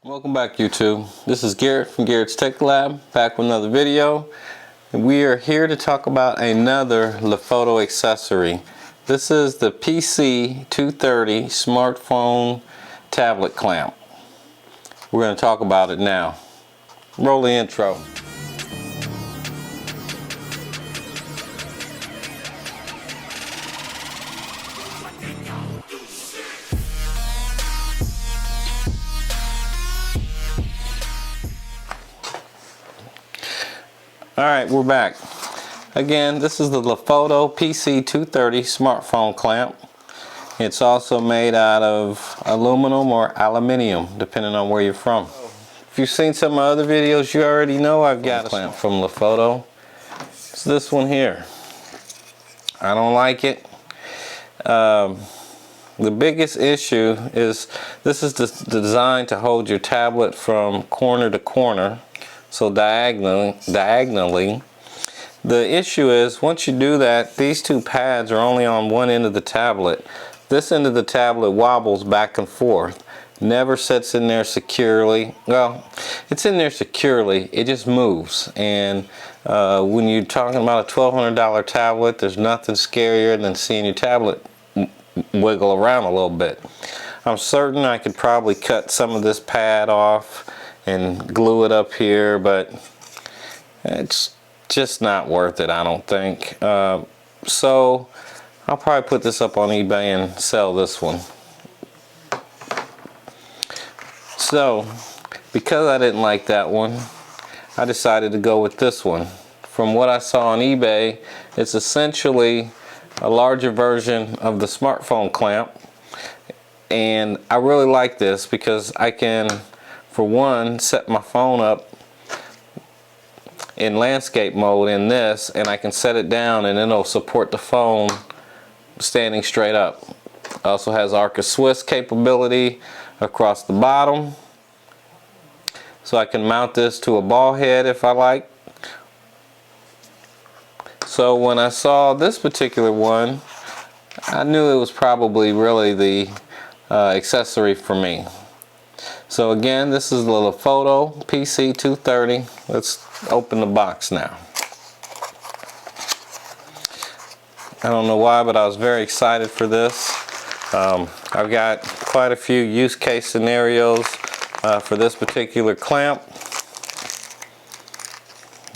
Welcome back, YouTube. This is Garrett from Garrett's Tech Lab, back with another video. We are here to talk about another LeoFoto accessory. This is the PC230 smartphone tablet clamp. We're going to talk about it now. Roll the intro. Alright, we're back. Again, this is the LeoFoto PC230 smartphone clamp. It's also made out of aluminum or aluminium, depending on where you're from. If you've seen some of my other videos, you already know I've got a clamp from LeoFoto. It's this one here. I don't like it. The biggest issue is this is designed to hold your tablet from corner to corner. So diagonally. The issue is once you do that, these two pads are only on one end of the tablet. This end of the tablet wobbles back and forth. Never sits in there securely. Well, it's in there securely. It just moves. And when you're talking about a $1,200 tablet, there's nothing scarier than seeing your tablet wiggle around a little bit. I'm certain I could probably cut some of this pad off and glue it up here, but it's just not worth it, I don't think. So I'll probably put this up on eBay and sell this one. So because I didn't like that one, I decided to go with this one. From what I saw on eBay, it's essentially a larger version of the smartphone clamp, and I really like this because I can, for one, set my phone up in landscape mode in this, and I can set it down and it'll support the phone standing straight up. It also has Arc of Swiss capability across the bottom, so I can mount this to a ball head if I like. So when I saw this particular one, I knew it was probably really the accessory for me. So again, this is the LeoFoto PC230. Let's open the box now. I don't know why, but I was very excited for this. I've got quite a few use case scenarios for this particular clamp.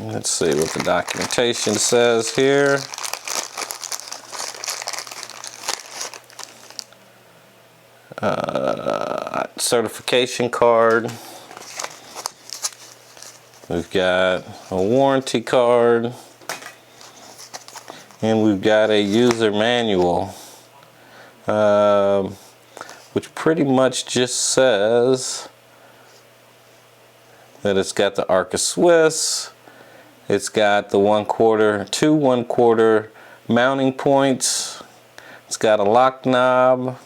Let's see what the documentation says here. Certification card. We've got a warranty card, and we've got a user manual, which pretty much just says that it's got the Arc of Swiss, it's got the 2 1/4 mounting points, it's got a lock knob,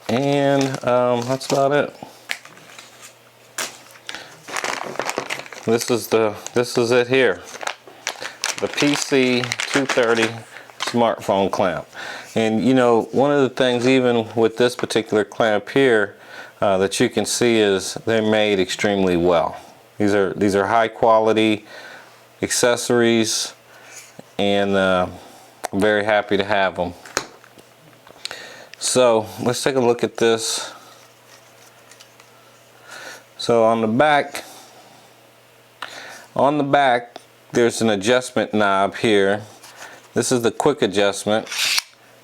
and that's about it. This is it here, the PC230 smartphone clamp. And you know, one of the things even with this particular clamp here that you can see is they're made extremely well. These are high quality accessories, and I'm very happy to have them. So let's take a look at this. So on the back there's an adjustment knob here. This is the quick adjustment.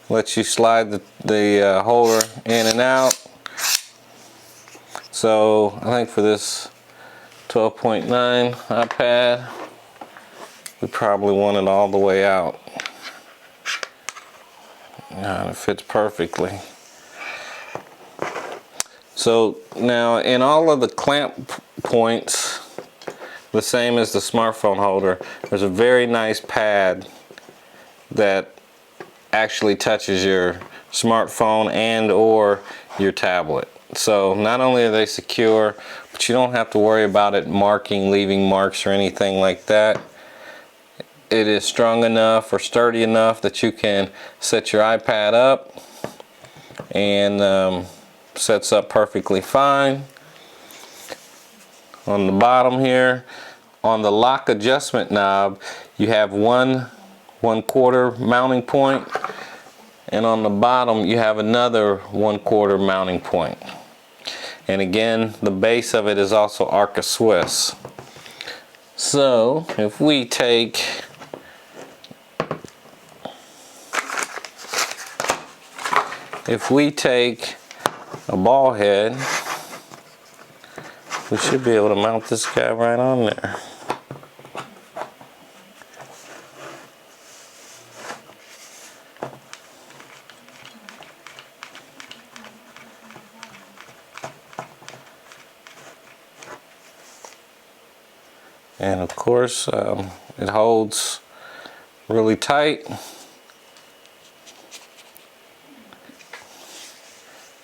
Lets you slide the holder in and out. So I think for this 12.9 iPad, we probably want it all the way out. And it fits perfectly. So now in all of the clamp points, the same as the smartphone holder, there's a very nice pad that actually touches your smartphone and or your tablet. So not only are they secure, but you don't have to worry about it leaving marks or anything like that. It is strong enough or sturdy enough that you can set your iPad up and sets up perfectly fine. On the bottom here, on the lock adjustment knob, you have one 1/4 mounting point, and on the bottom you have another 1/4 mounting point. And again, the base of it is also Arca Swiss. So if we take a ball head, we should be able to mount this guy right on there. And of course, it holds really tight.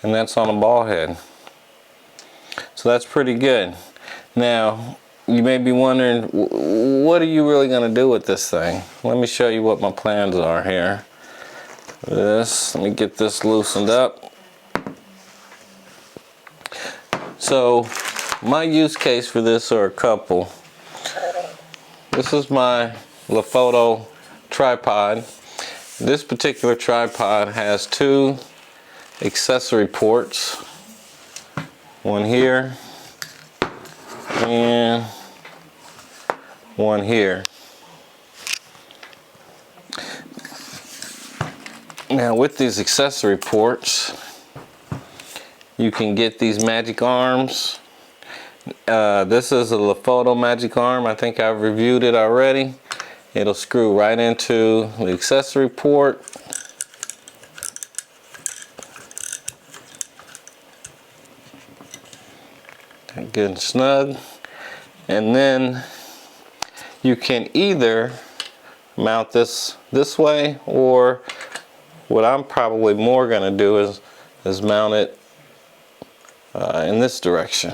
And that's on a ball head. So that's pretty good. Now, you may be wondering, what are you really going to do with this thing? Let me show you what my plans are here. Let me get this loosened up. So, my use case for this are a couple. This is my LeoFoto tripod. This particular tripod has two accessory ports. One here and one here. Now with these accessory ports, you can get these magic arms. This is a LeoFoto magic arm. I think I've reviewed it already. It'll screw right into the accessory port. Good and snug. And then you can either mount this way, or what I'm probably more going to do is mount it in this direction.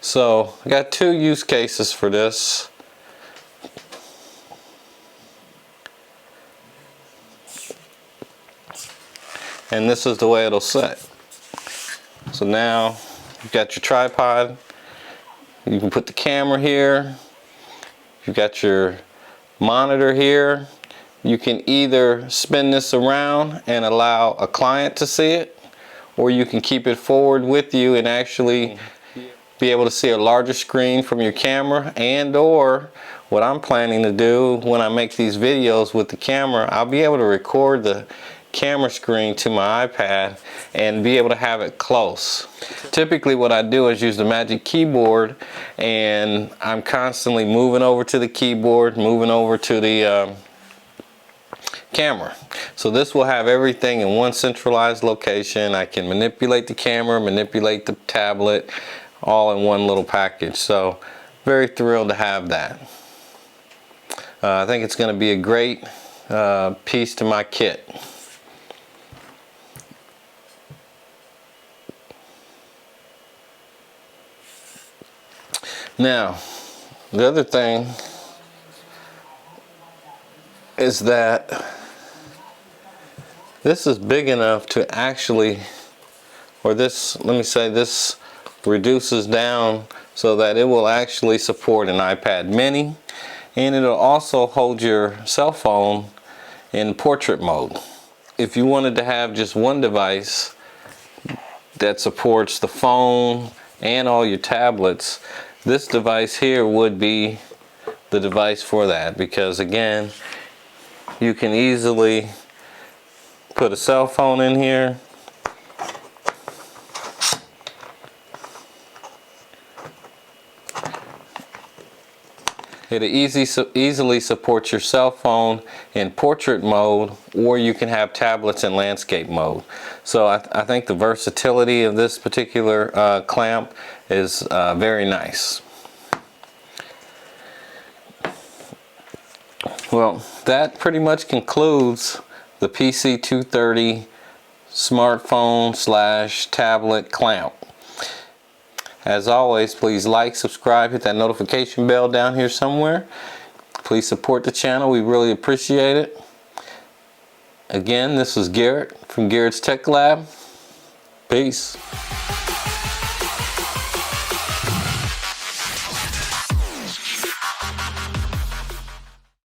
So I got two use cases for this. And this is the way it'll sit. So now you've got your tripod. You can put the camera here. You've got your monitor here. You can either spin this around and allow a client to see it, or you can keep it forward with you and actually be able to see a larger screen from your camera. And or what I'm planning to do when I make these videos with the camera, I'll be able to record the camera screen to my iPad and be able to have it close. Typically what I do is use the Magic Keyboard, and I'm constantly moving over to the keyboard, moving over to the camera. So this will have everything in one centralized location. I can manipulate the camera, manipulate the tablet, all in one little package. So very thrilled to have that. I think it's going to be a great piece to my kit. Now, the other thing is that this is big enough to actually, or this, let me say, this reduces down so that it will actually support an iPad mini, and it'll also hold your cell phone in portrait mode. If you wanted to have just one device that supports the phone and all your tablets, this device here would be the device for that, because again, you can easily put a cell phone in here. It'll easily support your cell phone in portrait mode, or you can have tablets in landscape mode. So I think the versatility of this particular clamp is very nice. Well, that pretty much concludes the PC230 smartphone / tablet clamp. As always, please like, subscribe, hit that notification bell down here somewhere. Please support the channel. We really appreciate it. Again, this is Garrett from Garrett's Tech Lab. Peace.